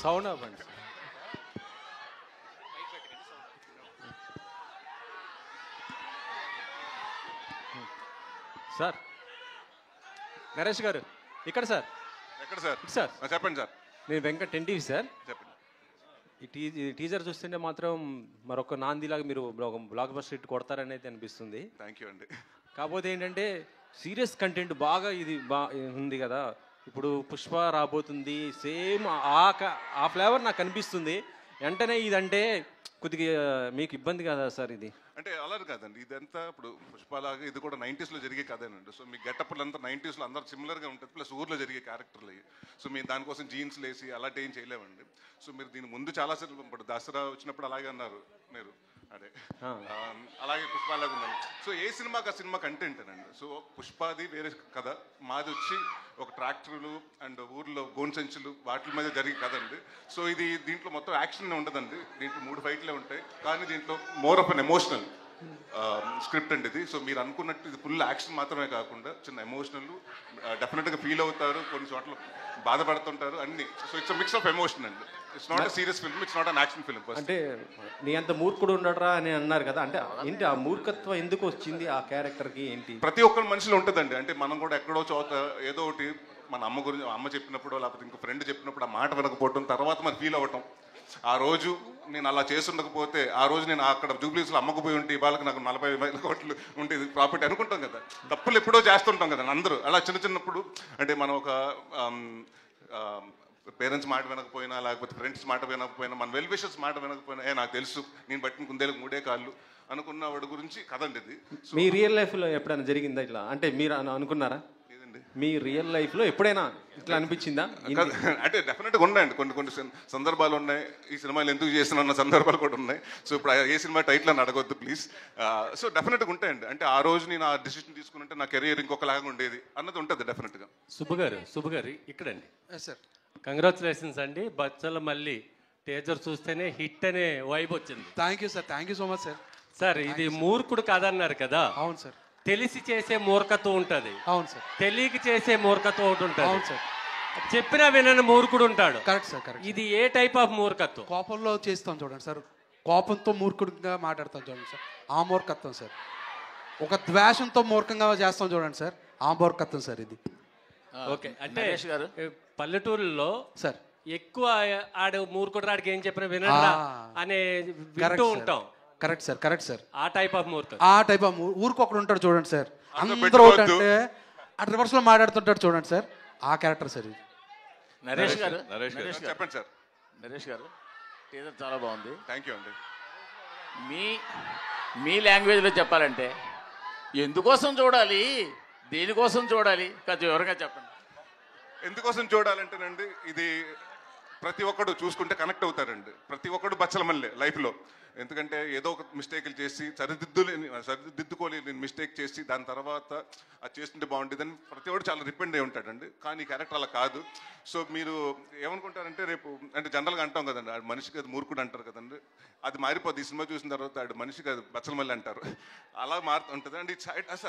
Sound అవ్వండి sir. Naresh garu ఇక్కడ sir. ఎక్కడ సార్? సార్ చెప్పండి సార్. నేను వెంకట్ ఎన్టీవీ సార్. చెప్పండి. ఈ టీజర్ చూస్తుంటే మాత్రం మరొక నాందిలాగా మీరు ఒక బ్లాక్ బస్టర్ హిట్ కొడతారని అయితే అనిపిస్తుంది. థ్యాంక్ యూ అండి. కాకపోతే ఏంటంటే సీరియస్ కంటెంట్ బాగా ఇది ఉంది కదా. ఇప్పుడు పుష్ప రాబోతుంది, సేమ్ ఆ ఫ్లేవర్ నాకు అనిపిస్తుంది. వెంటనే ఇదంటే కొద్దిగా మీకు ఇబ్బంది కదా సార్? ఇది అంటే అలా కాదండి, ఇదంతా ఇప్పుడు పుష్పలాగా ఇది కూడా 90s లో జరిగే కథేనండి. సో మీ గెటప్లు అంతా 90s లో అందరూ సిమిలర్గా ఉంటుంది, ప్లస్ ఊర్లో జరిగే క్యారెక్టర్లు అయ్యి. సో మేము దానికోసం జీన్స్ లేసి అలాంటి ఏం చేయలేమండి. సో మీరు దీని ముందు చాలాసార్లు ఇప్పుడు దసరా వచ్చినప్పుడు అలాగే అన్నారు మీరు, అదే అలాగే పుష్పలాగా ఉందండి. సో ఏ సినిమాకి ఆ సినిమా కంటెంట్ అనండి. సో పుష్పాది వేరే కథ, మాది వచ్చి ఒక ట్రాక్టర్లు అండ్ ఊర్లో గోన్ సంచులు వాటి మీద జరిగే కథ అండి. సో ఇది దీంట్లో మొత్తం యాక్షన్ ఉండదండి, దీంట్లో 3 ఫైట్లే ఉంటాయి. కానీ దీంట్లో more of an emotional script అండి ఇది. సో మీరు అనుకున్నట్టు ఇది ఫుల్ యాక్షన్ మాత్రమే కాకుండా చిన్న ఎమోషనల్, డెఫినెట్గా ఫీల్ అవుతారు, కొన్ని చోట్ల బాధపడుతుంటారు అన్ని. So it's mix of emotion అండి. It's not a serious film, it's not an action film. అంటే నీ అంత మూర్ఖుడు ఉండడరా అని అన్నారు కదా, అంటే ఏంటి ఆ మూర్ఖత్వం ఎందుకు వచ్చింది ఆ క్యారెక్టర్కి? ఏంటి ప్రతి ఒక్కరి మనిషిలో ఉంటుందండి. అంటే మనం కూడా ఎక్కడో చోట ఏదో ఒకటి మన అమ్మ గురించి, అమ్మ చెప్పినప్పుడు లేకపోతే ఇంకో ఫ్రెండ్ చెప్పినప్పుడు ఆ మాట వినకపోవటం, తర్వాత మనం ఫీల్ అవ్వటం, ఆ రోజు నేను అలా చేస్తుండకపోతే, ఆ రోజు నేను అక్కడ జూబ్లీస్లో అమ్మకు పోయి ఉంటే ఇవాళకి నాకు 40,000 కోట్లు ఉండేది ప్రాఫిట్ అనుకుంటాం కదా. తప్పులు ఎప్పుడో చేస్తుంటాం కదా అందరూ. అలా చిన్నప్పుడు అంటే మనం ఒక పేరెంట్స్ మాట వినకపోయినా, లేకపోతే ఫ్రెండ్స్ మాట వినకపోయినా, మన వెల్ విషర్స్ మాట వినకపోయినా, నాకు తెలుసు నేను బట్టిన కుందేలకు 3 కాళ్ళు అనుకున్న వాడి గురించి కదండి ఇది. మీ రియల్ లైఫ్లో ఎప్పుడైనా జరిగిందా ఇట్లా? అంటే మీరు అనుకున్నారా? మీ రియల్ లైఫ్లో ఎప్పుడైనా ఇట్లా అనిపించిందా? అంటే డెఫినెట్గా ఉన్నాయండి, కొన్ని సందర్భాలు ఉన్నాయి. ఈ సినిమాలు ఎందుకు చేసిన సందర్భాలు కూడా ఉన్నాయి. సో ఇప్పుడు ఏ సినిమా టైటిల్ అని అడగొద్దు ప్లీజ్. సో డెఫినెట్గా ఉంటాయండి. అంటే ఆ రోజు నేను ఆ డిసిషన్ తీసుకుంటే నా కెరీర్ ఇంకొకలాగా ఉండేది అన్నది ఉంటుంది డెఫినెట్గా. సుబ్బు గారు ఇక్కడండి సార్. కంగ్రాచులేషన్స్ అండి. బచ్చల మళ్ళీ టీజర్ చూస్తేనే హిట్ అనే వైబ్ వచ్చింది. Thank you sir, thank you so much sir. Sir ఇది మూర్ఖుడు కాదన్నారు కదా. అవును సార్. తెలిసి చేసే మూర్ఖత్వం ఉంటుంది, అవును సార్. తెలియక చేసే మూర్ఖత్వం ఒకటి ఉంటుంది. అవును సార్. చెప్పినా వినని మూర్ఖుడు ఉంటాడు. Correct sir, correct. ఇది ఏ టైప్ ఆఫ్ మూర్ఖత్వం? కోపంలో చేస్తాం చూడండి సార్, కోపంతో మూర్ఖుడిగా మాట్లాడతాం చూడండి సార్, ఆ మూర్ఖత్వం సార్. ఒక ద్వేషంతో మూర్ఖంగా చేస్తాం చూడండి సార్, ఆ మూర్ఖత్వం సార్ ఇది. ఓకే, అంటే పల్లెటూరులో సార్ ఎక్కువ ఆడు మూర్ఖుడు రాడికి ఏం చెప్పినా వినడా అనే వింటూ ఉంటాం. Correct sir, correct sir. ఆ టైప్ ఆఫ్ మూర్ఖత్వం, ఆ టైప్ ఆఫ్ ఊరికి ఒకడు ఉంటాడు చూడండి సార్, అందరూ అంటే అటు రివర్స్ లో మాట్లాడుతుంటాడు చూడండి సార్, ఆ క్యారెక్టర్ సార్ ఇది. నరేష్ గారు చెప్పండి సార్. నరేష్ గారు టీజర్ చాలా బాగుంది. థ్యాంక్ యూ అండి. మీ లాంగ్వేజ్లో చెప్పాలంటే ఎందుకోసం చూడాలి, దేనికోసం చూడాలి, కొంచెం వివరంగా చెప్పండి. ఎందుకోసం చూడాలంటేనండి, ఇది ప్రతి ఒక్కడు చూసుకుంటే కనెక్ట్ అవుతారండి. ప్రతి ఒక్కడు బచ్చలమల్లే లైఫ్లో. ఎందుకంటే ఏదో ఒక మిస్టేక్లు చేసి సరిదిద్దుకోలేని మిస్టేక్ చేసి దాని తర్వాత అది చేస్తుంటే బాగుంటుందని ప్రతి ఒక్కడు చాలా రిపెండ్ అయి ఉంటాడండి. కానీ ఈ క్యారెక్టర్ అలా కాదు. సో మీరు ఏమనుకుంటారంటే రేపు అంటే జనరల్గా అంటాం కదండి, ఆడు మనిషికి అది మూర్ఖుడు అంటారు కదండి, అది మారిపోద్ది. ఈ సినిమా చూసిన తర్వాత ఆడు మనిషికి అది బచ్చలమల్లి అంటారు, అలా మారుతూ ఉంటుంది అండి.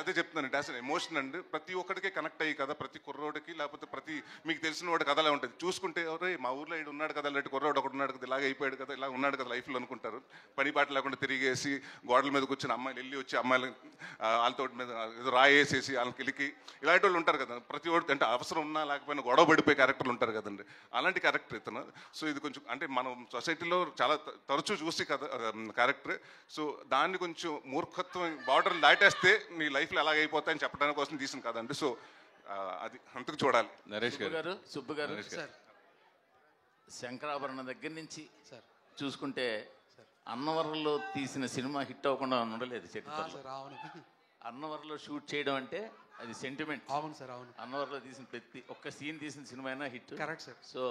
అదే చెప్తున్నాను, డాస్ ఎమోషన్ అండి. ప్రతి ఒక్కడికే కనెక్ట్ అయ్యి కదా, ప్రతి కుర్రోడికి లేకపోతే ప్రతి మీకు తెలిసిన వాడు కథలా ఉంటుంది. చూసుకుంటే ఎవరే మా ఊర్లో ఇడు ఉన్నాడు కదా, ఇలాంటి కుర్రోడు ఒకటి ఉన్నాడు కదా, ఇలాగ అయిపోయాడు కదా, ఇలా ఉన్నాడు కదా లైఫ్లో అనుకుంటారు. పని బాట లేకుండా తిరిగేసి గోడల మీద కూర్చొని అమ్మాయిలు వెళ్ళి వచ్చి అమ్మాయిలు వాళ్ళతో మీద ఏదో రాయేసేసి వాళ్ళకి వెళ్ళి ఇలాంటి వాళ్ళు ఉంటారు కదా. ప్రతి ఒక్కటి అంటే అవసరం ఉన్నా లేకపోయినా గొడవ పడిపోయే క్యారెక్టర్లు ఉంటారు కదండి, అలాంటి క్యారెక్టర్ ఇతను. సో ఇది కొంచెం అంటే మనం సొసైటీలో చాలా తరచూ చూసి కదా క్యారెక్టర్. సో దాన్ని కొంచెం మూర్ఖత్వం బార్డర్ దాటేస్తే నీ లైఫ్లో ఎలాగైపోతాయని చెప్పడానికి కోసం తీసిన కదండి. సో అది అంతకు చూడాలి. నరేష్ గారు, సుబ్బు గారు సార్, శంకరాభరణ దగ్గర నుంచి సార్ చూసుకుంటే అన్నవరంలో తీసిన సినిమా హిట్ అవ్వకుండా ఉండలేదు చరిత్రలో. అన్నవరంలో షూట్ చేయడం అంటే అది సెంటిమెంట్. అవును సార్, అవును. అన్నవరంలో తీసిన ప్రతి ఒక్క సీన్ తీసిన సినిమా అయినా హిట్. Correct sir. సో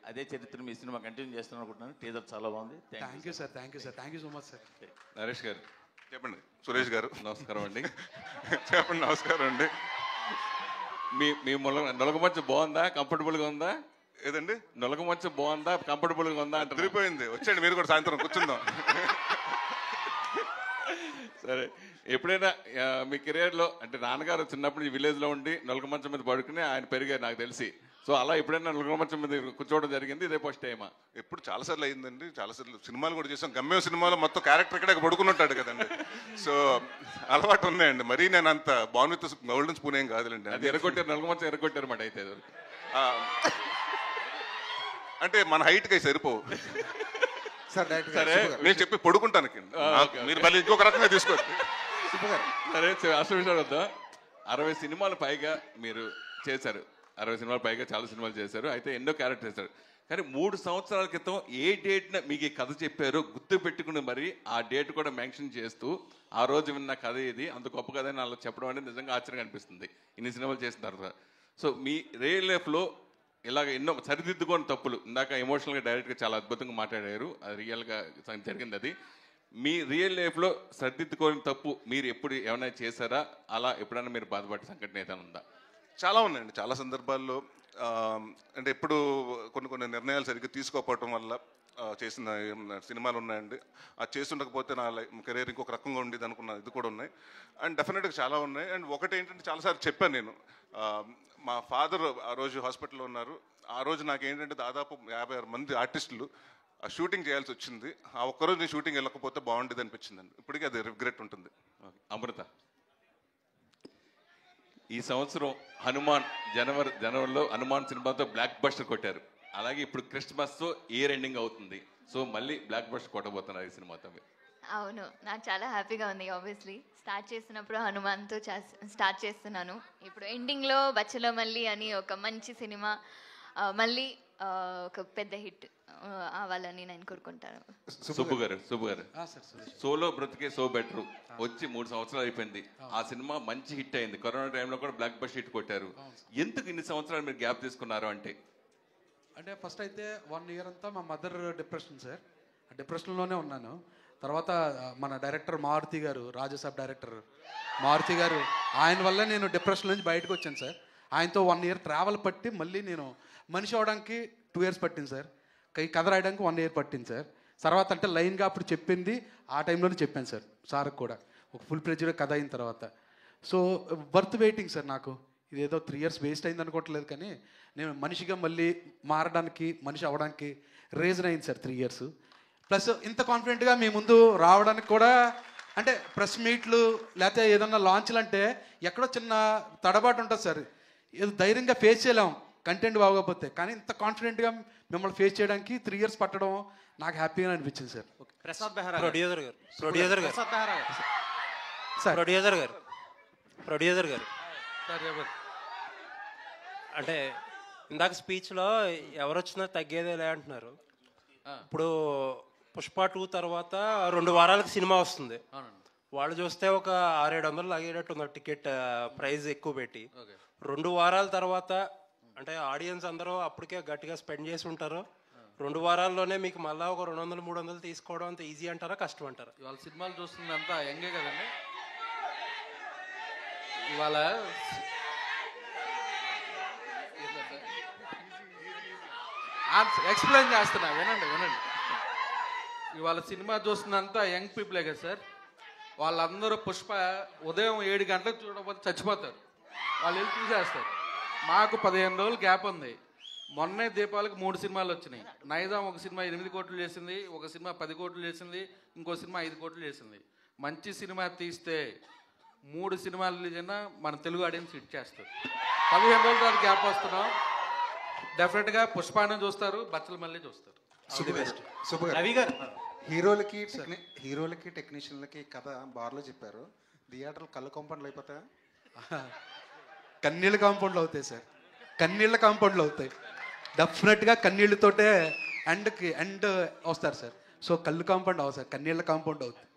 అదే చరిత్ర మీ సినిమా కంటిన్యూ చేస్తాను అనుకుంటున్నాను. టీజర్ చాలా బాగుంది. Thank you sir, thank you sir, thank you so much sir. Naresh గారు చెప్పండి. సురేష్ గారు నమస్కారం అండి. చెప్పండి. నమస్కారం అండి. మీ నొలగమచ్చ బాగుందా, కంఫర్టబుల్గా ఉందా? ఏదండి నొలగమచ్చ బాగుందా, కంఫర్టబుల్గా ఉందా అంటే తిరిగిపోయింది. వచ్చండి మీరు కూడా సాయంత్రం కూర్చుందాం. సరే, ఎప్పుడైనా మీ కెరియర్లో అంటే నాన్నగారు చిన్నప్పుడు ఈ విలేజ్లో ఉండి నొలగమంచం మీద పడుకుని ఆయన పెరిగారు నాకు తెలిసి. సో అలా ఎప్పుడైనా నలుగురు మంచం మీద కూర్చోవడం జరిగింది, ఇదే ఫస్ట్ టైమా? ఎప్పుడు చాలాసార్లు అయిందండి, చాలాసార్లు సినిమాలు కూడా చేసాం. గమ్యం సినిమాలో మొత్తం క్యారెక్టర్ ఇక్కడే పడుకున్నట్టాడు కదండి. సో అలవాటు ఉన్నాయండి. మరీ నేను అంత బాన్ విత్ గోల్డెన్ స్పూన్ ఏం కాదులేండి. అది ఎరగొట్టారు, నలుగురు మంచం ఎరగొట్టారు మాట అయితే. ఆ, అంటే మన హైట్కి సరిపోవు సార్ డైరెక్ట్ సరే, నేను చెప్పి పడుకుంటాను మీరు మళ్ళీ ఇంకొక రకంగా తీసుకోండి. సరే అసలు విషయాలు వద్దా. 60 సినిమాలు పైగా మీరు చేశారు, 60 సినిమాలు పైగా చాలా సినిమాలు చేశారు, అయితే ఎన్నో క్యారెక్టర్ చేశారు. కానీ 3 సంవత్సరాల క్రితం ఏ డేట్న మీకు ఈ కథ చెప్పారో గుర్తు పెట్టుకుని మరి ఆ డేట్ కూడా మెన్షన్ చేస్తూ ఆ రోజు విన్న కథ ఇది, అంత గొప్ప కథ అని అలా చెప్పడం అనేది నిజంగా ఆశ్చర్యంగా అనిపిస్తుంది ఇన్ని సినిమాలు చేసిన తర్వాత. సో మీ రియల్ లైఫ్లో ఇలాగ ఎన్నో సరిదిద్దుకోని తప్పులు, ఇందాక ఎమోషనల్గా డైరెక్ట్గా చాలా అద్భుతంగా మాట్లాడారు, అది రియల్గా జరిగింది. అది మీ రియల్ లైఫ్లో సరిదిద్దుకోని తప్పు మీరు ఎప్పుడు ఏమైనా చేశారా? అలా ఎప్పుడైనా మీరు బాధపడే సంఘటన ఏదైనా ఉందా? చాలా ఉన్నాయండి. చాలా సందర్భాల్లో అంటే ఎప్పుడు కొన్ని నిర్ణయాలు సరిగ్గా తీసుకోకపోవటం వల్ల చేసిన సినిమాలు ఉన్నాయండి. అది చేస్తుండకపోతే నా కెరీర్ ఇంకొక రకంగా ఉండేది అనుకున్న ఇది కూడా ఉన్నాయి. అండ్ డెఫినెట్గా చాలా ఉన్నాయి. అండ్ ఒకటి ఏంటంటే చాలాసార్లు చెప్పాను నేను, మా ఫాదర్ ఆ రోజు హాస్పిటల్లో ఉన్నారు. ఆ రోజు నాకేంటంటే దాదాపు 56 మంది ఆర్టిస్టులు ఆ షూటింగ్ చేయాల్సి వచ్చింది. ఆ ఒక్కరోజు నేను షూటింగ్ వెళ్ళకపోతే బాగుండేది అనిపించిందండి. ఇప్పటికీ అది రిగ్రెట్ ఉంటుంది. అమృత, ఈ సంవత్సరం హనుమాన్ జనవరిలో హనుమాన్ సినిమాతో బ్లాక్ బస్టర్ కొట్టారు. అలాగే ఇప్పుడు క్రిస్మస్తో ఇయర్ ఎండింగ్ అవుతుంది. సో మళ్ళీ బ్లాక్ బస్టర్ కొట్టబోతున్నారు ఈ సినిమాతో. అవును, నాకు చాలా హ్యాపీగా ఉంది. ఆబ్వియస్లీ స్టార్ట్ చేసినప్పుడు హనుమాన్తో స్టార్ట్ చేస్తున్నాను. ఇప్పుడు ఎండింగ్లో బచ్చలో మళ్ళీ అని ఒక మంచి సినిమా మళ్ళీ ఒక పెద్ద హిట్ అవ్వాలని నేను కోరుకుంటాను. సుబ్బు గారు సోలో బ్రతికే సో బెటర్ వచ్చి 3 సంవత్సరాలు అయిపోయింది. ఆ సినిమా మంచి హిట్ అయింది. కరోనా టైంలో కూడా బ్లాక్ బస్టర్ హిట్ కొట్టారు. ఎందుకు ఇన్ని సంవత్సరాలు మీరు గ్యాప్ తీసుకున్నారు? అంటే ఫస్ట్ అయితే 1 ఇయర్ అంతా మా మదర్ డిప్రెషన్ సార్, డిప్రెషన్లోనే ఉన్నాను. తర్వాత మన డైరెక్టర్ మారుతి గారు, రాజసాబ్ డైరెక్టర్ మారుతి గారు, ఆయన వల్ల నేను డిప్రెషన్ నుంచి బయటకు వచ్చాను సార్. ఆయనతో 1 ఇయర్ ట్రావెల్ పట్టి మళ్ళీ నేను మనిషి అవడానికి 2 ఇయర్స్ పట్టింది సార్. కథ రాయడానికి 1 ఇయర్ పట్టింది సార్. తర్వాత అంటే లైన్గా అప్పుడు చెప్పింది ఆ టైంలోనే చెప్పాను సార్ సార్కి కూడా, ఒక ఫుల్ ప్రెజర్ కథ అయిన తర్వాత. So worth waiting sir. నాకు ఇదేదో 3 ఇయర్స్ వేస్ట్ అయింది అనుకోవట్లేదు, కానీ నేను మనిషిగా మళ్ళీ మారడానికి, మనిషి అవ్వడానికి రీజన్ అయింది సార్ 3 ఇయర్స్. ప్లస్ ఇంత కాన్ఫిడెంట్గా మీ ముందు రావడానికి కూడా, అంటే ప్రెస్ మీట్లు లేకపోతే ఏదన్నా లాంచ్లు అంటే ఎక్కడో చిన్న తడబాటు ఉంటుంది సార్, ఏదో ధైర్యంగా ఫేస్ చేయలేం కంటెంట్ బాగోకపోతే. కానీ ఇంత కాన్ఫిడెంట్గా మిమ్మల్ని ఫేస్ చేయడానికి 3 ఇయర్స్ పట్టడం నాకు హ్యాపీగా అనిపించింది సార్. ప్రసాద్ బెహ్రా ప్రొడ్యూసర్ గారు అంటే ఇందాక స్పీచ్లో ఎవరు వచ్చినా తగ్గేదేలే అంటున్నారు. ఇప్పుడు పుష్ప 2 తర్వాత 2 వారాలకు సినిమా వస్తుంది. వాళ్ళు చూస్తే ఒక 600-700 లాగేటట్టు టికెట్ ప్రైస్ ఎక్కువ పెట్టి. 2 వారాల తర్వాత అంటే ఆడియన్స్ అందరూ అప్పటికే గట్టిగా స్పెండ్ చేసి ఉంటారు. 2 వారాల్లోనే మీకు మళ్ళీ ఒక 200-300 తీసుకోవడం అంత ఈజీ అంటారా, కష్టం అంటారా? ఇవాళ సినిమాలు చూస్తుంది అంతా యంగే కదండి. ఇవాళ ఎక్స్ప్లెయిన్ చేస్తున్నా, వినండి. ఇవాళ సినిమా చూస్తున్నంతా యంగ్ పీపులే కదా సార్. వాళ్ళందరూ పుష్ప ఉదయం 7 గంటలకు చూడకపోతే చచ్చిపోతారు. వాళ్ళు వెళ్ళి చూసేస్తారు. మాకు 15 రోజులు గ్యాప్ ఉంది. మొన్నే దీపావళికి 3 సినిమాలు వచ్చినాయి. నైజాం ఒక సినిమా 8 కోట్లు చేసింది, ఒక సినిమా 10 కోట్లు చేసింది, ఇంకో సినిమా 5 కోట్లు చేసింది. మంచి సినిమా తీస్తే 3 సినిమాలు రిలీజ్ అయినా మన తెలుగు ఆడియన్స్ హిట్ చేస్తారు. 15 రోజుల తర్వాత గ్యాప్ వస్తున్నాం. డెఫినెట్గా పుష్పాన్ని చూస్తారు, బచ్చలు మళ్ళీ చూస్తారు. రవి గారు, హీరోలకి టెక్నీషియన్లకి కథ బార్లో చెప్పారు, థియేటర్లు కళ్ళు కాంపౌండ్లు అయిపోతాయా? కన్నీళ్ళ కాంపౌండ్లు అవుతాయి సార్, కన్నీళ్ళ కాంపౌండ్లు అవుతాయి డెఫినెట్గా. కన్నీళ్ళతోటే ఎండ్ వస్తారు సార్. సో కళ్ళు కాంపౌండ్ అవు సార్, కన్నీళ్ళ కాంపౌండ్ అవుతుంది.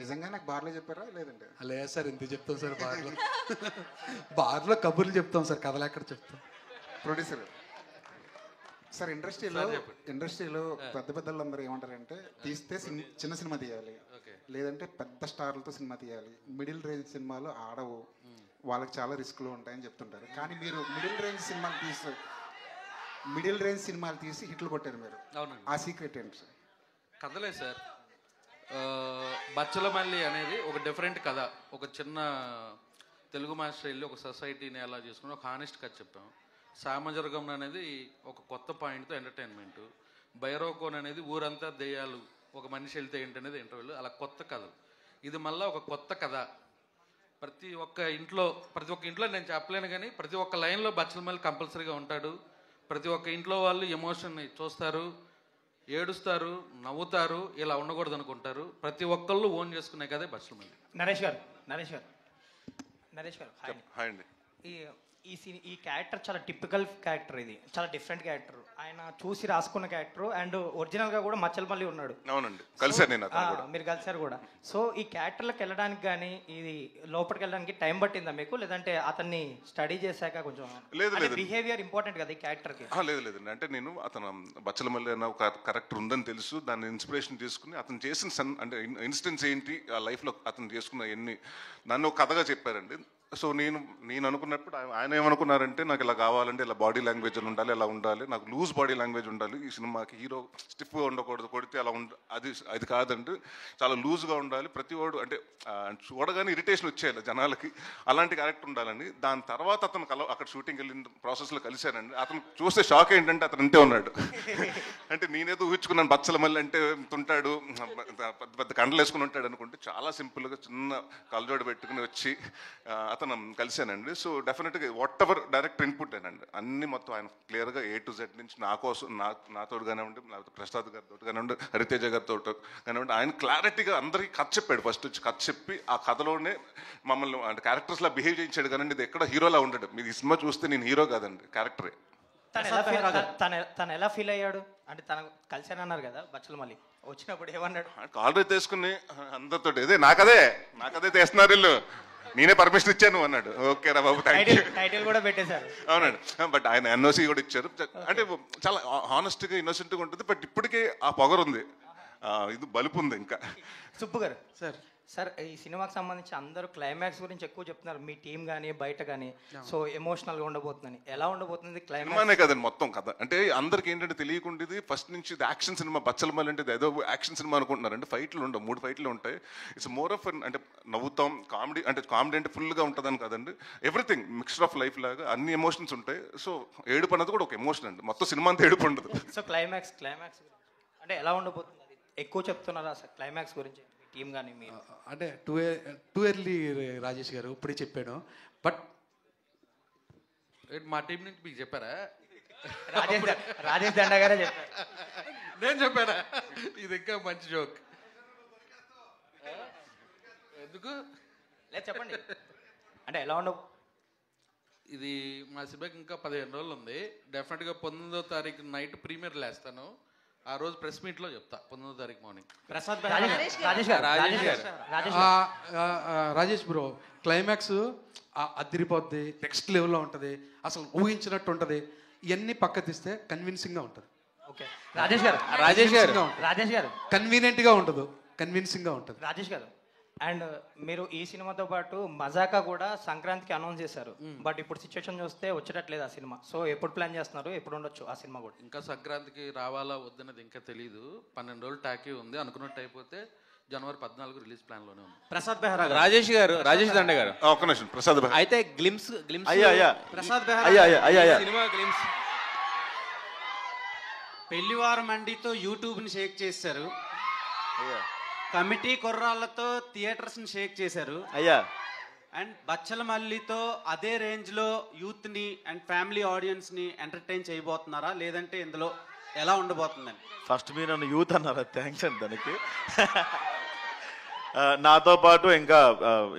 నిజంగా నాకు బార్లో చెప్పారా లేదండి? లేదు సార్, ఎందుకు చెప్తాం సార్ బార్లో కబుర్లు చెప్తాం సార్, కథలు ఎక్కడ చెప్తాం. ప్రొడ్యూసర్ సార్, ఇండస్ట్రీలో పెద్ద అందరూ ఏమంటారంటే తీస్తే చిన్న సినిమా తీయాలి, లేదంటే పెద్ద స్టార్లతో సినిమా తీయాలి, మిడిల్ రేంజ్ సినిమాలు ఆడవు, వాళ్ళకి చాలా రిస్క్లు ఉంటాయని చెప్తుంటారు. కానీ మీరు మిడిల్ రేంజ్ సినిమాలు తీసి హిట్లు కొట్టారు మీరు. అవునండి. ఆ సీక్రెట్ ఏంటి సార్? కథలే సార్. బచ్చల మల్లి అనేది ఒక డిఫరెంట్ కథ. ఒక చిన్న తెలుగు మాస్టర్ వెళ్ళి ఒక సొసైటీని ఎలా చేసుకుని ఒక హానెస్ట్ కథ చెప్పాం. సామజర్గం అనేది ఒక కొత్త పాయింట్తో ఎంటర్టైన్మెంట్, భైరవకోన్ అనేది ఊరంతా దెయ్యాలు, ఒక మనిషి వెళ్తే ఏంటనేది ఇంటర్వ్యూలు, అలా కొత్త కథలు. ఇది మళ్ళీ ఒక కొత్త కథ. ప్రతి ఒక్క ఇంట్లో నేను చెప్పలేను కానీ ప్రతి ఒక్క లైన్లో బచ్చలమల్లి కంపల్సరీగా ఉంటాడు. ప్రతి ఒక్క ఇంట్లో వాళ్ళు ఎమోషన్ని చూస్తారు, ఏడుస్తారు, నవ్వుతారు. ఇలా ఉండకూడదు అనుకుంటారు. ప్రతి ఒక్కళ్ళు ఓన్ చేసుకునే కదే బచ్చలమల్లి. నరేష్ గారు హాయ్ అండి. ఈ క్యారెక్టర్ చాలా టిపికల్ క్యారెక్టర్, ఇది చాలా డిఫరెంట్ క్యారెక్టర్. ఆయన చూసి రాసుకున్న క్యారెక్టర్ అండ్ ఒరిజినల్గా కూడా మచ్చలమల్లి ఉన్నాడు. అవునండి, కలిసారు నేను మీరు కలిసారు కూడా. సో ఈ క్యారెక్టర్లకు వెళ్ళడానికి కానీ ఇది లోపలికి వెళ్ళడానికి టైం పట్టిందా మీకు, లేదంటే అతన్ని స్టడీ చేశాక కొంచెం? లేదు, బిహేవియర్ ఇంపార్టెంట్ కదా ఈ క్యారెక్టర్కి. లేదండి, అంటే నేను అతను బచ్చలమల్లి అన్న ఒక కరెక్టర్ ఉందని తెలుసు, దాన్ని ఇన్స్పిరేషన్ తీసుకుని అతను చేసిన అంటే ఇన్సిడెంట్స్ ఏంటి ఆ లైఫ్లో అతను చేసుకున్న ఎన్ని నన్ను ఒక కథగా చెప్పారండి. సో నేను అనుకున్నప్పుడు ఆయన ఏమనుకున్నారంటే నాకు ఇలా కావాలంటే ఇలా బాడీ లాంగ్వేజ్ అని ఉండాలి, ఇలా ఉండాలి, నాకు లూజ్ బాడీ లాంగ్వేజ్ ఉండాలి, ఈ సినిమాకి హీరో స్టిఫ్గా ఉండకూడదు, కొడితే అలా అది కాదంటే చాలా లూజ్గా ఉండాలి, ప్రతి వాడు అంటే చూడగానే ఇరిటేషన్ వచ్చేయాలి జనాలకి, అలాంటి క్యారెక్టర్ ఉండాలని. దాని తర్వాత అతను అక్కడ షూటింగ్ వెళ్ళిన ప్రాసెస్లో కలిశానండి. అతను చూస్తే షాక్ ఏంటంటే అతను అంతే ఉన్నాడు. అంటే నేనేదో ఊహించుకున్నాను బచ్చలమల్లి అంటే ఉంటాడు, పెద్ద పెద్ద కండలు వేసుకుని ఉంటాడు అనుకుంటే చాలా సింపుల్గా చిన్న కళ్ళజోడు పెట్టుకుని వచ్చి అతను కలిశానండి. సో డెఫినెట్గా వాట్ ఎవర్ డైరెక్టర్ ఇన్పుట్ అనండి అన్ని మొత్తం ఆయన క్లియర్గా A to Z నుంచి నా కోసం నాతో కానివ్వండి, లేకపోతే ప్రసాద్ గారితో కానివ్వండి, హరితేజ గారితో కానివ్వండి, ఆయన క్లారిటీగా అందరికీ కథ చెప్పాడు. ఫస్ట్ వచ్చి కథ చెప్పి ఆ కథలోనే మమ్మల్ని అంటే క్యారెక్టర్స్లా బిహేవ్ చేయించాడు. కానీ ఇది ఎక్కడ హీరోలా ఉండడు. మీరు ఈ సినిమా చూస్తే నేను హీరో కాదండి, క్యారెక్టరే. తను ఎలా ఫీల్ అయ్యాడు అంటే తను కలిసానన్నారు కదా బచ్చలమల్లి, వచ్చినప్పుడు ఏమన్నాడు? కాలరీ తీసుకుని అందరితో నాకదే చేస్తున్నారు వీళ్ళు, నేనే పర్మిషన్ ఇచ్చాను అన్నాడు. ఓకే రా బాబు, టైటిల్ కూడా పెట్టేశారు. అవునండి, బట్ ఆయన NOC కూడా ఇచ్చారు. అంటే చాలా హానెస్ట్గా ఇన్నోసెంట్గా ఉంటుంది. బట్ ఇప్పటికే ఆ పొగరు ఉంది, ఇది బలుపు ఉంది. ఇంకా సుబ్బు గారు సార్ ఈ సినిమాకి సంబంధించి అందరూ క్లైమాక్స్ గురించి ఎక్కువ చెప్తున్నారు, మీ టీం కానీ బయట కానీ. సో ఎమోషనల్గా ఉండబోతుందని, ఎలా ఉండబోతుంది సినిమానే కదండి మొత్తం కథ. అంటే అందరికి ఏంటంటే తెలియకుండా ఫస్ట్ నుంచి ఇది యాక్షన్ సినిమా. బచ్చలమల్లి అంటే ఏదో యాక్షన్ సినిమా అనుకుంటున్నారు. అంటే ఫైట్లు ఉండవు, 3 ఫైట్లు ఉంటాయి. ఇట్స్ మోర్ ఆఫ్ అంటే నవ్వుతాం, కామెడీ అంటే ఫుల్గా ఉంటుందని కదండి. ఎవ్రీథింగ్ మిక్స్చర్ ఆఫ్ లైఫ్ లాగా అన్ని ఎమోషన్స్ ఉంటాయి. సో ఏడుపు అన్నది కూడా ఒక ఎమోషన్ అండి, మొత్తం సినిమా అంతా ఏడుపు ఉండదు. సో క్లైమాక్స్ అంటే ఎలా ఉండబోతుంది, ఎక్కువ చెప్తున్నారా అసలు క్లైమాక్స్ గురించి టీం కానీ మీరు? అంటే టూ ఎర్లీ రాజేష్ గారు ఇప్పుడే చెప్పాను. బట్ మా టీం నుంచి మీకు చెప్పారా? రాజేష్ దండ గారే చెప్పారు. నేను చెప్పానా? ఇది ఇంకా మంచి జోక్. ఎందుకు లేదు చెప్పండి. అంటే ఎలా ఉండవు ఇది మా సినిమాకి ఇంకా 15 రోజులు ఉంది. డెఫినెట్గా 19వ తారీఖు నైట్ ప్రీమియర్ లేస్తాను. ఆ రోజు ప్రెస్ మీట్లో చెప్తా 19వ తారీఖు మార్నింగ్. రాజేష్ బ్రో క్లైమాక్స్ అదిరిపోద్ది, నెక్స్ట్ లెవెల్లో ఉంటుంది, అసలు ఊహించినట్టు ఉంటుంది. ఇవన్నీ పక్క తీస్తే కన్విన్సింగ్గా ఉంటుంది. రాజేష్ గారు కన్వీనియంట్గా ఉండదు, కన్విన్సింగ్గా ఉంటుంది. రాజేష్ గారు అండ్ మీరు ఈ సినిమాతో పాటు మజాకా కూడా సంక్రాంతికి అనౌన్స్ చేశారు. బట్ ఇప్పుడు సిచ్యువేషన్ చూస్తే వచ్చేటట్లేదు ఆ సినిమా. సో ఎప్పుడు ప్లాన్ చేస్తున్నారు, ఎప్పుడు ఉండొచ్చు ఆ సినిమా కూడా? ఇంకా సంక్రాంతికి రావాలా వద్దనేది ఇంకా తెలీదు. 12 రోజులు టాకీ ఉంది. అనుకున్నట్టు అయిపోతే జనవరి 14 రిలీజ్ ప్లాన్ లోనే ఉంది. ప్రసాద్ బెహ్రా రాజేష్ దండ గారు ఒక్క నిమిషం. ప్రసాద్ అయితే glimpse Prasad Behara cinema glimpse పెళ్లివారం మండితో యూట్యూబ్ని షేక్ చేశారు, కమిటీ కుర్రాళ్ళతో థియేటర్స్ని షేక్ చేశారు అండ్ బచ్చలమల్లితో అదే రేంజ్లో యూత్ని అండ్ ఫ్యామిలీ ఆడియన్స్ని ఎంటర్టైన్ చేయబోతున్నారా, లేదంటే ఇందులో ఎలా ఉండబోతుందని? ఫస్ట్ మీరు నన్ను యూత్ అన్నారా, థ్యాంక్స్ అండి దానికి. నాతో పాటు ఇంకా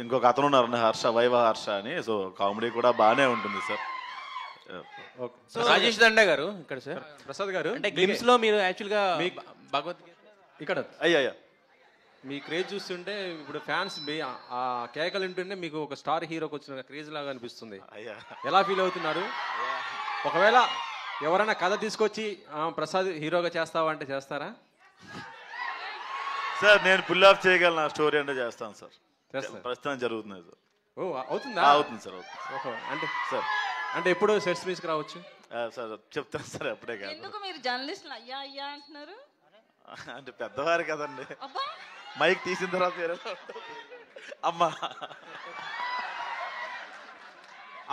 ఇంకొక అతను ఉన్నారు వైవ హర్ష అని. సో కామెడీ కూడా బాగానే ఉంటుంది సార్. రాజేష్ దండ గారు ఇక్కడ సార్, ప్రసాద్ గారు అంటే గ్లిమ్స్ లో మీరు యాక్చువల్గా భగవద్గీత ఇక్కడ అయ్యా మీ క్రేజ్ చూస్తుంటే ఇప్పుడు ఫ్యాన్స్ ఆ కేకలు వింటుంటే మీకు ఒక స్టార్ హీరోకి వచ్చిన క్రేజ్ లాగా అనిపిస్తుంది. ఎలా ఫీల్ అవుతున్నారు? ఒకవేళ ఎవరైనా కథ తీసుకొచ్చి ప్రసాద్ హీరోగా చేస్తావా అంటే చేస్తారా? సార్ నేను పుల్ ఆఫ్ చేయగలను, నా స్టోరీ అంటే చేస్తాను సార్. ప్రస్తుతం జరుగుతుంది సార్. అవుతుందా? అవుతుంది సార్. అంటే సార్ అంటే ఎప్పుడు సెట్స్ మీస్కి రావచ్చు సార్? చెప్తాను సార్, అప్పుడే కాదు. ఎందుకు మీరు జర్నలిస్టులు అయ్యా అయ్యా అంటున్నారు? అంటే పెద్దవారు కదండి, మైక్ తీసిన తర్వాత వేరే అమ్మా.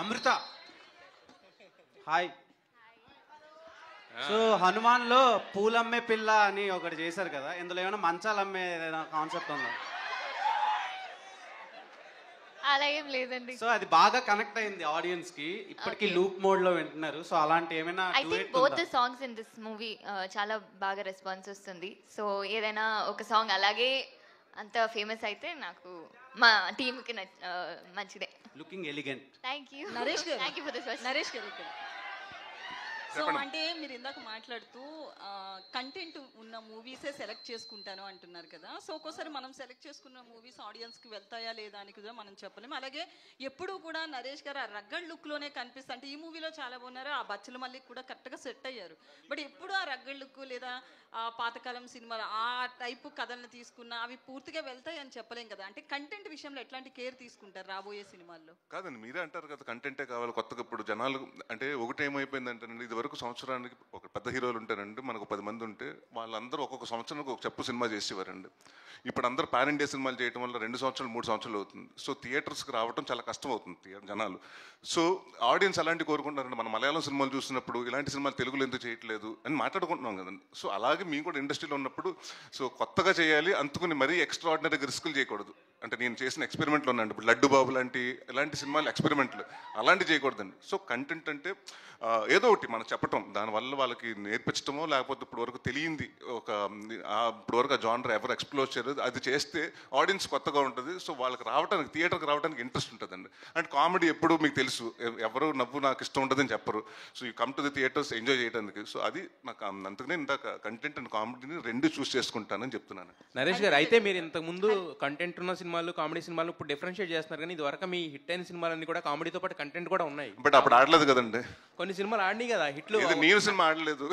అమృత హాయ్. సో హనుమాన్లో పూలమ్మే పిల్ల అని ఒకటి చేశారు కదా, ఇందులో ఏమైనా మంచాలు అమ్మే కాన్సెప్ట్ ఉందా? అలా ఏం లేదండి. సో అది బాగా కనెక్ట్ అయింది ఆడియన్స్ కి, ఇప్పటికీ లూప్ మోడ్ లో వింటున్నారు. సో అలాంటి ఏమైనా I think both the songs in this movie చాలా బాగా రెస్పాన్స్ వస్తుంది. సో ఏదైనా ఒక సాంగ్ అలాగే అంత ఫేమస్ అయితే నాకు మా టీంకి మంచిదే. Looking elegant. Thank you Naresh garu, thank you for this question. Naresh garu ఇక్కడ. సో అంటే మీరు ఇందాక మాట్లాడుతూ కంటెంట్ ఉన్న మూవీసే సెలెక్ట్ చేసుకుంటాను అంటున్నారు కదా. సో ఒక్కోసారి మనం సెలెక్ట్ చేసుకున్న మూవీస్ ఆడియన్స్కి వెళ్తాయా లేదా అని కూడా మనం చెప్పలేము. అలాగే ఎప్పుడూ కూడా నరేష్ గారు ఆ రగ్గడ్ లుక్లోనే కనిపిస్తా, అంటే ఈ మూవీలో చాలా బాగున్నారు, ఆ బచ్చల మల్లికి కూడా కరెక్ట్గా సెట్ అయ్యారు. బట్ ఎప్పుడు ఆ రగ్గడ్ లుక్ లేదా ఆ పాతకాలం సినిమాలు ఆ టైపు కథలను తీసుకున్న అవి పూర్తిగా వెళ్తాయి అని చెప్పలేం కదా. అంటే కంటెంట్ విషయంలో ఎట్లాంటి కేర్ తీసుకుంటారు రాబోయే సినిమాల్లో? కాదండి, మీరే అంటారు కదా కంటెంటే కావాలి కొత్తగా. ఇప్పుడు జనాలు అంటే ఒకటి ఏమైపోయిందంటేనండి, ఇది వరకు సంవత్సరానికి ఒక పెద్ద హీరోలు ఉంటారండి, మనకు 10 మంది ఉంటే వాళ్ళందరూ ఒక్కొక్క సంవత్సరానికి ఒక చెప్పు సినిమా చేసేవారండి. ఇప్పుడు అందరూ పాన్ ఇండియా సినిమాలు చేయడం వల్ల 2 సంవత్సరాలు 3 సంవత్సరాలు అవుతుంది. సో థియేటర్స్కి రావడం చాలా కష్టం అవుతుంది జనాలు. సో ఆడియన్స్ అలాంటి కోరుకుంటారండి. మన మలయాళం సినిమాలు చూసినప్పుడు ఇలాంటి సినిమాలు తెలుగులో ఎందుకు చేయట్లేదు అని మాట్లాడుకుంటున్నాం కదండి. సో అలాగే మేము కూడా ఇండస్ట్రీలో ఉన్నప్పుడు సో కొత్తగా చేయాలి, అందుకుని మరీ ఎక్స్ట్రాడినరీగా రిస్కులు చేయకూడదు. అంటే నేను చేసిన ఎక్స్పెరిమెంట్లు ఉన్నాయండి, ఇప్పుడు లడ్డు బాబు లాంటి ఇలాంటి సినిమాలు ఎక్స్పెరిమెంట్లు అలాంటివి చేయకూడదండి. సో కంటెంట్ అంటే ఏదో ఒకటి మనం చెప్పటం, దానివల్ల వాళ్ళకి నేర్పించటమో లేకపోతే ఇప్పుడు వరకు తెలియంది ఒక ఇప్పుడు వరకు ఆ జానర్ ఎవరు ఎక్స్ప్లోర్ చేయలేదు, అది చేస్తే ఆడియన్స్ కొత్తగా ఉంటుంది. సో వాళ్ళకి రావడానికి థియేటర్కి రావడానికి ఇంట్రెస్ట్ ఉంటుందండి. అండ్ కామెడీ ఎప్పుడు మీకు తెలుసు, ఎవరు నవ్వు నాకు ఇష్టం ఉంటుందని చెప్పరు. So you come to the theatres enjoy చేయడానికి. సో అది నాకు అందుకనే ఇందాక కంటెంట్ అండ్ కామెడీని 2 చూస్ చేసుకుంటానని చెప్తున్నాను. నరేష్ గారు, అయితే మీరు ఇంతకుముందు కంటెంట్ ఉన్న సినిమాలు కామెడీ సినిమాలు ఇప్పుడు డిఫరెన్షియేట్ చేస్తున్నారు, కానీ ఇది వరకు మీ హిట్ అయిన సినిమాలన్నీ కూడా కామెడీతో పాటు కంటెంట్ కూడా ఉన్నాయి. బట్ అప్పుడు ఆడలేదు కదండి. కొన్ని సినిమాలు ఆడినాయి కదా హిట్లు. నేను సినిమా ఆడలేదు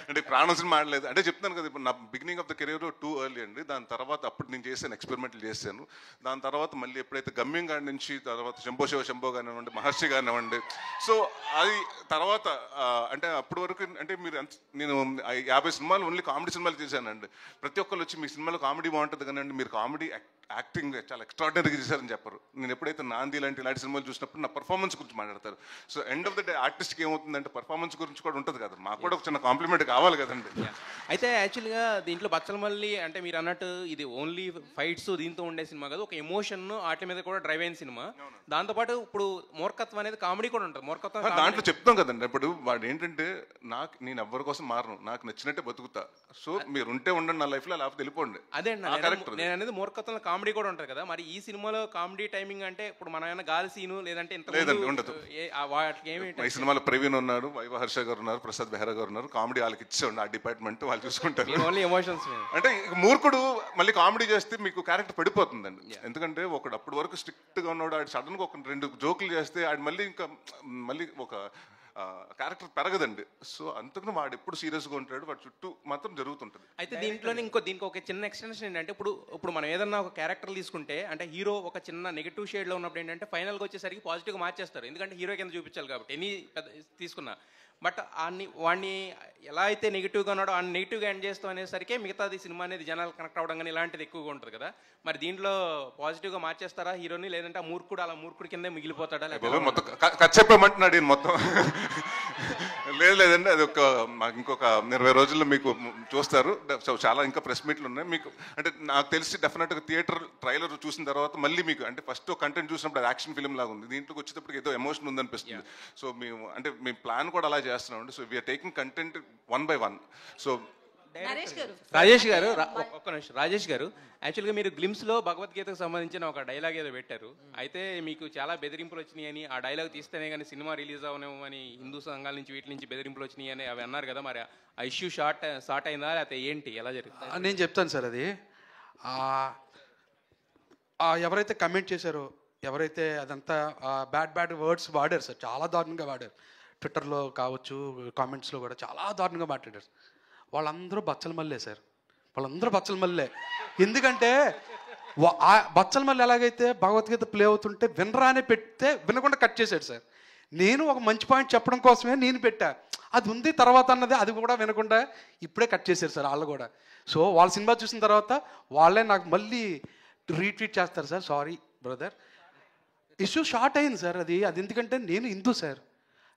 అంటే ప్రాణం సినిమా ఆడలేదు అంటే చెప్తాను కదా. ఇప్పుడు నా beginning of the career too early అండి. దాని తర్వాత అప్పుడు నేను చేశాను, ఎక్స్పెరిమెంట్లు చేశాను. దాని తర్వాత మళ్ళీ ఎప్పుడైతే గమ్యం గారి నుంచి తర్వాత శంభో శివ శంభో కానివ్వండి, మహర్షి కానివ్వండి, సో అది తర్వాత అంటే అప్పటి వరకు అంటే మీరు నేను 50 సినిమాలు ఓన్లీ కామెడీ సినిమాలు చేశానండి. ప్రతి ఒక్కరు వచ్చి మీ సినిమాలో కామెడీ బాగుంటుంది కానీ మీరు కామెడీ యాక్టింగ్ చాలా ఎక్స్ట్రాడినరీగా చేశారని చెప్పరు. నేను ఎప్పుడైతే నాంది ఇలాంటి సినిమాలు చూసినప్పుడు నా పర్ఫార్మెన్స్ గురించి మాట్లాడతారు. So end of the day ఆర్టిస్ట్కి ఏమవుతుందంటే పర్ఫార్మెన్స్ గురించి కూడా ఉంటుంది కదా, మాకు కూడా ఒక చిన్న కాంప్లిమెంట్ కావాలి కదండి. అయితే యాక్చువల్గా దీంట్లో బచ్చల మల్లి అంటే మీరు అన్నట్టు ఇది ఓన్లీ ఫైట్స్ దీంతో ఉండే సినిమా కాదు, ఒక ఎమోషన్ వాటి మీద కూడా డ్రైవ్ అయిన సినిమా. దాంతోపాటు ఇప్పుడు మూర్ఖత్వం అనేది కామెడీ కూడా ఉంటుంది. మూర్ఖత్వం దాంట్లో చెప్తాం కదండి. ఇప్పుడు వాడు ఏంటంటే నేను ఎవరి కోసం మారను, నాకు నచ్చినట్టే బతుకుతా. సో మీరు ఉంటే ఉండండి నా లైఫ్లో, లేకపోతే వెళ్ళిపోండి. అదే నేను అనేది మూర్ఖత్వంలో కామెడీ కూడా ఉంటుంది కదా. మరి ఈ సినిమాలో కామెడీ టైమింగ్ అంటే ఇప్పుడు మన ఏమైనా గాలి సీను లేదంటే లేదండి ఉండదు. ఈ సినిమాలో ప్రవీణ్ ఉన్నారు, వైవ హర్ష గారు ఉన్నారు, ప్రసాద్ బెహ్రా గారు ఉన్నారు. కామెడీ వాళ్ళకి ఇచ్చేయండి, ఆ డిపార్ట్మెంట్ వాళ్ళు చూసుకుంటారు. ఓన్లీ ఎమోషన్స్ అంటే మూర్ఖుడు మళ్ళీ కామెడీ చేస్తే మీకు క్యారెక్టర్ పడిపోతుందండి. ఎందుకంటే ఒకడు అప్పటి వరకు స్ట్రిక్ట్ గా ఉన్నాడు, ఆడు సడన్ గా ఒక 2 జోకులు చేస్తే ఆడు మళ్ళీ ఒక క్యారెక్టర్ పెరగదండి. సో అందుకని వాడు ఎప్పుడు సీరియస్గా ఉంటాడు, వాడు చుట్టూ మాత్రం జరుగుతుంటుంది. అయితే దీంట్లోనే దీనికి ఒక చిన్న ఎక్స్టెన్షన్ ఏంటంటే ఇప్పుడు మనం ఏదన్నా ఒక క్యారెక్టర్ తీసుకుంటే అంటే హీరో ఒక చిన్న నెగిటివ్ షేడ్లో ఉన్నప్పుడు ఏంటంటే ఫైనల్గా వచ్చేసరికి పాజిటివ్గా మార్చేస్తారు, ఎందుకంటే హీరో కింద చూపించాలి కాబట్టి ఎన్ని తీసుకున్నా. బట్ వాడిని ఎలా అయితే నెగిటివ్గా ఉన్నాడో ఆ నెగిటివ్గా ఎండ్ చేస్తాం అనేసరికి మిగతాది సినిమా అనేది జనాలు కనెక్ట్ అవ్వడం కానీ ఇలాంటిది ఎక్కువగా ఉంటుంది కదా. మరి దీంట్లో పాజిటివ్గా మార్చేస్తారా హీరోని, లేదంటే ఆ మూర్ఖుడు అలా మూర్ఖుడి కిందే మిగిలిపోతాడా? లేకపోతే మొత్తం చెప్పమంటున్నాడు ఈయన మొత్తం. లేదండి, అది మాకు ఇంకొక 20 రోజుల్లో మీకు చూస్తారు. చాలా ఇంకా ప్రెస్ మీట్లు ఉన్నాయి మీకు. అంటే నాకు తెలిసి డెఫినెట్గా థియేటర్ ట్రైలర్ చూసిన తర్వాత మళ్ళీ మీకు అంటే ఫస్ట్ కంటెంట్ చూసినప్పుడు అది యాక్షన్ ఫిల్మ్ లాగా ఉంది, దీంట్లోకి వచ్చేటప్పుడు ఏదో ఎమోషన్ ఉందనిపిస్తుంది. సో మేము ప్లాన్ కూడా అలా చేస్తున్నాం. So we're taking content 1 by 1. So Rajesh garu ఒక్క నిమిషం. రాజేష్ గారు, యాక్చువల్గా మీరు గ్లిమ్స్లో భగవద్గీతకు సంబంధించిన ఒక డైలాగ్ ఏదో పెట్టారు. అయితే మీకు చాలా బెదిరింపులు వచ్చినాయి అని, ఆ డైలాగ్ తీస్తేనే కానీ సినిమా రిలీజ్ అవనేమో అని హిందూ సంఘాల నుంచి వీటి నుంచి బెదిరింపులు వచ్చినాయి అని అవి అన్నారు కదా. మరి ఆ ఇష్యూ షార్ట్ అయిందా లేకపోతే ఏంటి, ఎలా జరిగింది? నేను చెప్తాను సార్. అది ఎవరైతే కమెంట్ చేశారో, ఎవరైతే అదంతా బ్యాడ్ వర్డ్స్ వాడారు సార్, చాలా దారుణంగా వాడారు. ట్విట్టర్లో కావచ్చు, కామెంట్స్లో కూడా చాలా దారుణంగా మాట్లాడారు. వాళ్ళందరూ బచ్చల మల్లే సార్, వాళ్ళందరూ బచ్చల మల్లే. ఎందుకంటే బచ్చల మల్లి ఎలాగైతే భగవద్గీత ప్లే అవుతుంటే వినరానే పెడితే వినకుండా కట్ చేశాడు సార్. నేను ఒక మంచి పాయింట్ చెప్పడం కోసమే నేను పెట్టా, అది ఉంది తర్వాత అన్నది అది కూడా వినకుండా ఇప్పుడే కట్ చేశారు సార్ వాళ్ళు కూడా. సో వాళ్ళ సినిమా చూసిన తర్వాత వాళ్ళే నాకు మళ్ళీ రీట్వీట్ చేస్తారు sir, sorry brother issue short అయింది సార్. అది ఎందుకంటే నేను హిందూ సార్,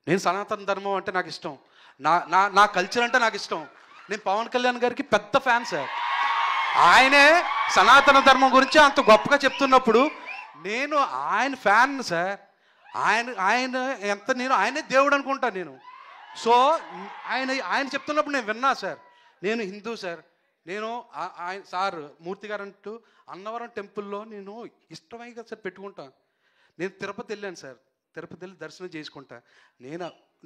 నేను సనాతన ధర్మం అంటే నాకు ఇష్టం, నా నా నా కల్చర్ అంటే నాకు ఇష్టం. నేను పవన్ కళ్యాణ్ గారికి పెద్ద ఫ్యాన్ సార్. ఆయనే సనాతన ధర్మం గురించి అంత గొప్పగా చెప్తున్నప్పుడు నేను ఆయన ఫ్యాన్ సార్. ఆయన ఎంత నేను ఆయనే దేవుడు అనుకుంటా నేను. సో ఆయన చెప్తున్నప్పుడు నేను విన్నా సార్. నేను హిందూ సార్. నేను ఆయన సార్ మూర్తి గారు అంటూ అన్నవరం టెంపుల్లో నేను ఇష్టమైగా సార్ పెట్టుకుంటాను. నేను తిరుపతి వెళ్ళాను సార్. తిరుపతి వెళ్ళి దర్శనం చేసుకుంటా.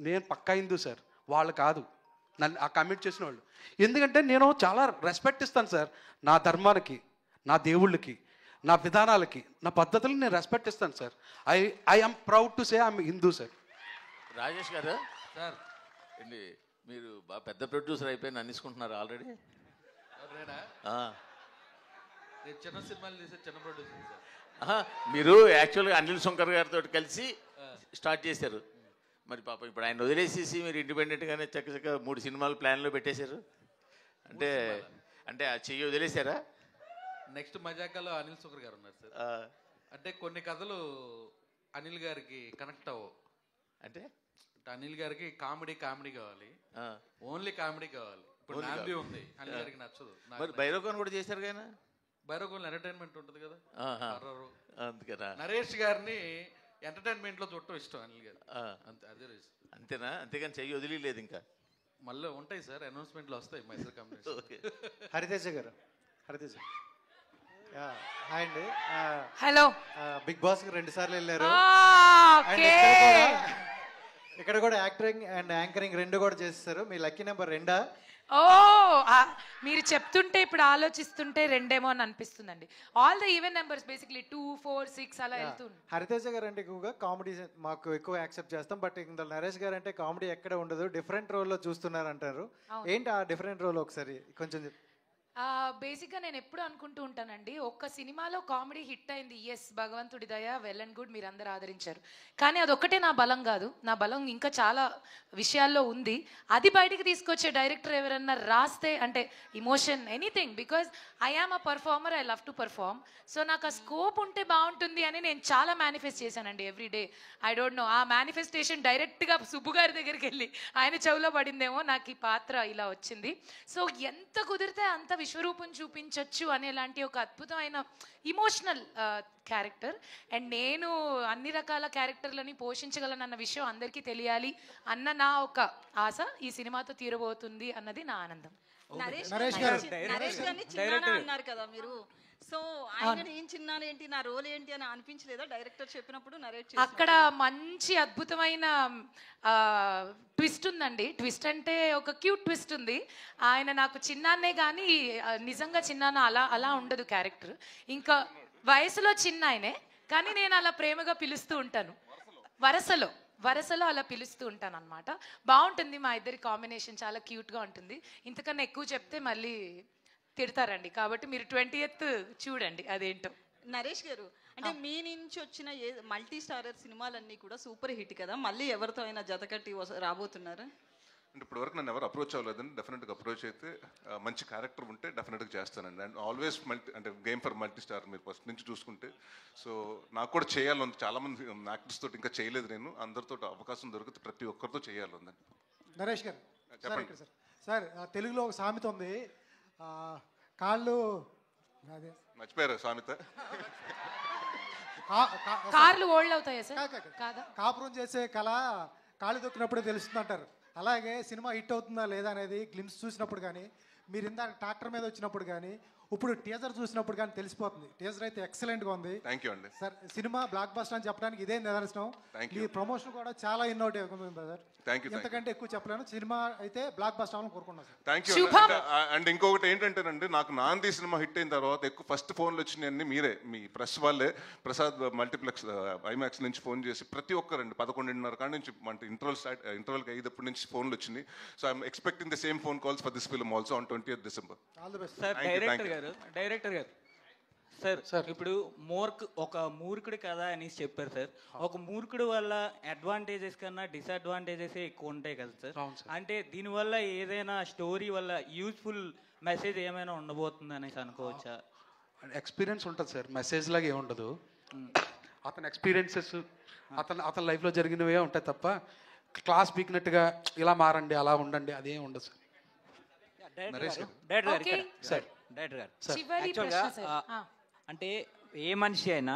నేను పక్కా హిందూ సార్, వాళ్ళు కాదు నన్ను ఆ కమెంట్ చేసిన వాళ్ళు. ఎందుకంటే నేను చాలా రెస్పెక్ట్ ఇస్తాను సార్ నా ధర్మానికి, నా దేవుళ్ళకి, నా విధానాలకి, నా పద్ధతులకు నేను రెస్పెక్ట్ ఇస్తాను sir. I am proud to say I'm Hindu sir. Rajesh garu sir ఏంటి మీరు బాగా పెద్ద ప్రొడ్యూసర్ అయిపోయి నన్నిసుకుంటున్నారు ఆల్రెడీ. నేను చిన్న సినిమాలు తీసే చిన్న ప్రొడ్యూసర్ సార్. మీరు యాక్చువల్గా అనిల్ శంకర్ గారితో కలిసి స్టార్ట్ చేశారు. మరి పాపం ఇప్పుడు ఆయన వదిలేసేసి మీరు ఇండిపెండెంట్గానే చక్కచక్క 3 సినిమాలు ప్లాన్లో పెట్టేశారు. అంటే ఆ చెయ్యి వదిలేశారా? నెక్స్ట్ మజాకాలో అనిల్ శంకర్ గారు ఉన్నారు సార్. అంటే కొన్ని కథలు అనిల్ గారికి కనెక్ట్ అవ్వవు. అంటే అనిల్ గారికి కామెడీ కావాలి, ఓన్లీ కామెడీ కావాలి. ఇప్పుడు నాంది ఉంది, అనిల్ గారికి నచ్చదు. భైరవన్ కూడా చేశారు కానీ భైరవన్ ఎంటర్టైన్మెంట్ ఉంటుంది కదా. అందుకేనా నరేష్ గారిని ఎంటర్టైన్మెంట్ లో చూడటం ఇష్టం అనిల్ గారు. అదే అంతేనా? అంతేగాని చెయ్యి వదిలేదు ఇంకా. మళ్ళీ ఉంటాయి సార్, అనౌన్స్మెంట్ లో వస్తాయి మైసూర్ కంపెనీ. హరితేజ గారు, హరితేజ హాయ్ అండి. హలో. బిగ్ బాస్ 2 సార్లు వెళ్ళారు. ఇక్కడ కూడా యాక్టింగ్ అండ్ యాంకరింగ్ 2 కూడా చేస్తారు. మీ లక్కీ నెంబర్ 2. మీరు చెప్తుంటే ఇప్పుడు ఆలోచిస్తుంటే 2 అని అనిపిస్తుందండి. All the even numbers basically 2, 4, 6 అలా వెళ్తుంది. హరితేజ గారు అంటే ఎక్కువగా కామెడీ మాకు ఎక్కువ యాక్సెప్ట్ చేస్తాం. బట్ ఇందులో నరేష్ గారు అంటే కామెడీ ఎక్కడ ఉండదు, డిఫరెంట్ రోల్లో చూస్తున్నారు అంటారు. ఏంటి ఆ డిఫరెంట్ రోల్ ఒకసారి కొంచెం బేసిక్గా నేను ఎప్పుడు అనుకుంటూ ఉంటానండి, ఒక్క సినిమాలో కామెడీ హిట్ అయింది, ఎస్ భగవంతుడి దయ, వెల్ అండ్ గుడ్, మీరు అందరూ ఆదరించారు. కానీ అదొక్కటే నా బలం కాదు, నా బలం ఇంకా చాలా విషయాల్లో ఉంది. అది బయటికి తీసుకొచ్చే డైరెక్టర్ ఎవరన్నా రాస్తే అంటే emotion anything, because I am a performer, I love to perform. So నాకు ఆ స్కోప్ ఉంటే బాగుంటుంది అని నేను చాలా మేనిఫెస్ట్ చేశానండి every day. I don't know, ఆ మేనిఫెస్టేషన్ డైరెక్ట్గా సుబ్బు గారి దగ్గరికి వెళ్ళి ఆయన చెవులో పడిందేమో, నాకు ఈ పాత్ర ఇలా వచ్చింది. సో ఎంత కుదిరితే అంత విశ్వరూపం చూపించవచ్చు అనేలాంటి ఒక అద్భుతమైన ఇమోషనల్ క్యారెక్టర్. అండ్ నేను అన్ని రకాల క్యారెక్టర్లని పోషించగలనన్న విషయం అందరికీ తెలియాలి అన్న నా ఒక ఆశ ఈ సినిమాతో తీరబోతుంది అన్నది నా ఆనందం. నరేష్ గారిని చిన్నానా అన్నారు కదా మీరు, సో ఆయన ఏం చిన్నాను ఏంటి, నా రోల్ ఏంటి అని అనిపించలేదా డైరెక్టర్ చెప్పినప్పుడు? నరేట్ అక్కడ మంచి అద్భుతమైన ట్విస్ట్ ఉందండి. ట్విస్ట్ అంటే ఒక క్యూట్ ట్విస్ట్ ఉంది. ఆయన నాకు చిన్నాన్నే కానీ నిజంగా చిన్నాన్న అలా ఉండదు క్యారెక్టర్. ఇంకా వయసులో చిన్న ఆయనే, కానీ నేను అలా ప్రేమగా పిలుస్తూ ఉంటాను, వరసలో అలా పిలుస్తూ ఉంటాను అనమాట. బాగుంటుంది మా ఇద్దరి కాంబినేషన్, చాలా క్యూట్గా ఉంటుంది. ఇంతకన్నా ఎక్కువ చెప్తే మళ్ళీ తిడతారండి, కాబట్టి మీరు 20th చూడండి అదేంటో. నరేష్ గారు, అంటే మీ నుంచి వచ్చిన మల్టీ స్టారర్ సినిమాలన్నీ కూడా సూపర్ హిట్ కదా, మళ్ళీ ఎవరితో అయినా జతకట్టి రాబోతున్నారా? అంటే ఇప్పటివరకు నన్ను ఎవరు అప్రోచ్ అవ్వలేదండి. డెఫినెట్గా అప్రోచ్ అయితే మంచి క్యారెక్టర్ ఉంటే డెఫినెట్గా చేస్తానండి. అండ్ ఆల్వేస్ అంటే గేమ్ ఫర్ మల్టీ స్టార్ మీరు ఫస్ట్ నుంచి చూసుకుంటే. సో నాకు కూడా చేయాలని, చాలామంది యాక్టర్స్ తోటి ఇంకా చేయలేదు నేను, అందరితో అవకాశం దొరికితే ప్రతి ఒక్కరితో చేయాలండి. నరేష్ గారు చెప్పండి. సార్ తెలుగులో ఒక సామెత ఉంది, కాళ్ళు మర్చిపోయారు సామెత, కార్లు ఓల్డ్ అవుతాయా సార్? కాపురం చేసే కళ కాళ్ళు దొక్కినప్పుడే తెలుస్తుంది అంటారు. అలాగే సినిమా హిట్ అవుతుందా లేదా అనేది గ్లిమ్స్ చూసినప్పుడు కానీ, మీరు ఇందాక ట్రాక్టర్ మీద వచ్చినప్పుడు కానీ, ఇప్పుడు టీజర్ చూసినప్పుడు కానీ తెలిసిపోతుంది. టీజర్ అయితే ఎక్సలెంట్గా ఉంది. థ్యాంక్ యూ అండి. సార్ సినిమా బ్లాక్ బస్టర్ అని చెప్పడానికి ఇదే నిదర్శనం. ఈ ప్రమోషన్ కూడా చాలా ఇన్నోవేటివ్ ఉంది బ్రదర్. Thank you. ఎంతకంటే ఎక్కువ చెప్పలేను. సినిమా అయితే బ్లాక్ బస్టర్ అవ్వాలని కోరుకున్నాను సార్. Thank you. అండ్ ఇంకొకటి ఏంటంటేనండి, నాకు నాంది సినిమా హిట్ అయిన తర్వాత ఎక్కువ ఫస్ట్ ఫోన్లు వచ్చినాయన్నీ మీరే, మీ ప్రెస్ వాళ్ళే, ప్రసాద్ మల్టీప్లెక్స్ ఐమాక్స్ నుంచి ఫోన్ చేసి ప్రతి ఒక్కరండి 11:30 కాడి నుంచి అంటే ఇంటర్వల్కి అయ్యేటప్పటి నుంచి ఫోన్లు వచ్చినాయి. So I'm expecting the same phone calls for this film also on 20th December. All the best sir. Director గారు సార్ ఇప్పుడు ఒక మూర్ఖుడి కథ అనేసి చెప్పారు సార్. ఒక మూర్ఖుడి వల్ల అడ్వాంటేజెస్ కన్నా డిసడ్వాంటేజెస్ ఎక్కువ ఉంటాయి కదా సార్. అంటే దీనివల్ల ఏదైనా స్టోరీ వల్ల యూస్ఫుల్ మెసేజ్ ఏమైనా ఉండబోతుంది అనేసి అనుకోవచ్చా? ఎక్స్పీరియన్స్ ఉంటుంది సార్, మెసేజ్ లాగా ఏముండదు. అతని ఎక్స్పీరియన్సెస్ అతని లైఫ్లో జరిగినవే ఉంటాయి తప్ప క్లాస్ పీకినట్టుగా ఇలా మారండి అలా ఉండండి అదేం ఉండదు సార్. నరేష్ గారు. ఓకే. సార్ డైరెక్టర్ గారు చివరి యాక్చువల్గా, ప్రశ్న సార్. అంటే ఏ మనిషి అయినా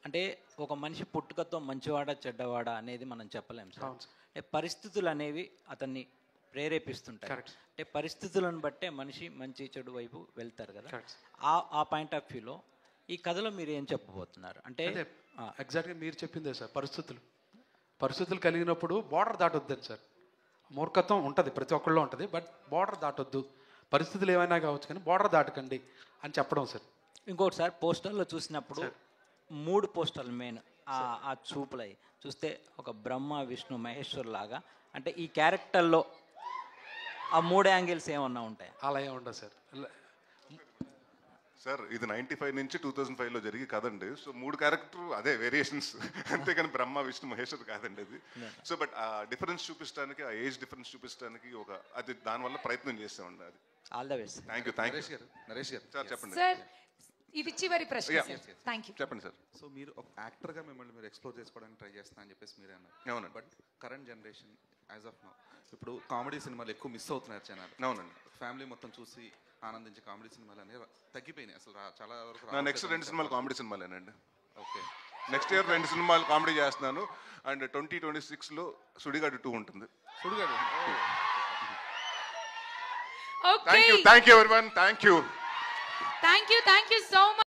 అంటే ఒక మనిషి పుట్టుకతో మంచివాడా చెడ్డవాడా అనేది మనం చెప్పలేం సార్. అంటే పరిస్థితులు అనేవి అతన్ని ప్రేరేపిస్తుంటాయి. అంటే పరిస్థితులను బట్టే మనిషి మంచి చెడు వైపు వెళ్తారు కదా. ఆ పాయింట్ ఆఫ్ వ్యూలో ఈ కథలో మీరు ఏం చెప్పబోతున్నారు? అంటే ఎగ్జాక్ట్గా మీరు చెప్పిందే సార్. పరిస్థితులు కలిగినప్పుడు బార్డర్ దాటొద్దని సార్. మూర్ఖత్వం ఉంటుంది, ప్రతి ఒక్కళ్ళలో ఉంటుంది, బట్ బార్డర్ దాటొద్దు. పరిస్థితులు ఏమైనా కావచ్చు కానీ బార్డర్ దాటకండి అని చెప్పడం సార్. ఇంకోటి సార్, పోస్టర్లో చూసినప్పుడు 3 పోస్టర్లు మెయిన్ ఆ చూపులై చూస్తే ఒక బ్రహ్మ విష్ణు మహేశ్వర్ లాగా, అంటే ఈ క్యారెక్టర్లో ఆ 3 యాంగిల్స్ ఏమన్నా ఉంటాయి? అలా ఏమి ఉండదు సార్. సార్ ఇది 95 నుంచి 2005లో జరిగి కదండి. సో 3 క్యారెక్టర్ అదే వేరియేషన్స్ అంతేకాని బ్రహ్మ విష్ణు మహేశ్వర్ కాదండి అది. సో బట్ ఆ డిఫరెన్స్ చూపించడానికి, ఆ ఏజ్ డిఫరెన్స్ చూపించడానికి అది దానివల్ల ప్రయత్నం చేస్తామండి. అది all the best. Thank you. Naresh గారు సార్ చెప్పండి సార్ ఇది చివరి ప్రశ్న సార్. Thank you. చెప్పండి సార్. సో మీరు ఒక యాక్టర్గా మిమ్మల్ని మీరు ఎక్స్ప్లోర్ చేసుకోవడానికి ట్రై చేస్తా అని చెప్పేసి మీరే అన్నారు. అవునండి. But current generation as of now ఇప్పుడు కామెడీ సినిమాలు ఎక్కువ మిస్ అవుతున్నారు జనాలు. అవునండి. ఫ్యామిలీ మొత్తం చూసి ఆనందించే కామెడీ సినిమాలు అనేవి తగ్గిపోయినాయి అసలు. చాలా వరకు నా నెక్స్ట్ 2 సినిమాలు కామెడీ సినిమాలేనండి. ఓకే. నెక్స్ట్ ఇయర్ 2 సినిమాలు కామెడీ చేస్తున్నాను. అండ్ 2026లో సుడిగాడు 2 ఉంటుంది. Sudigadu. Okay. Thank you everyone. Thank you so much.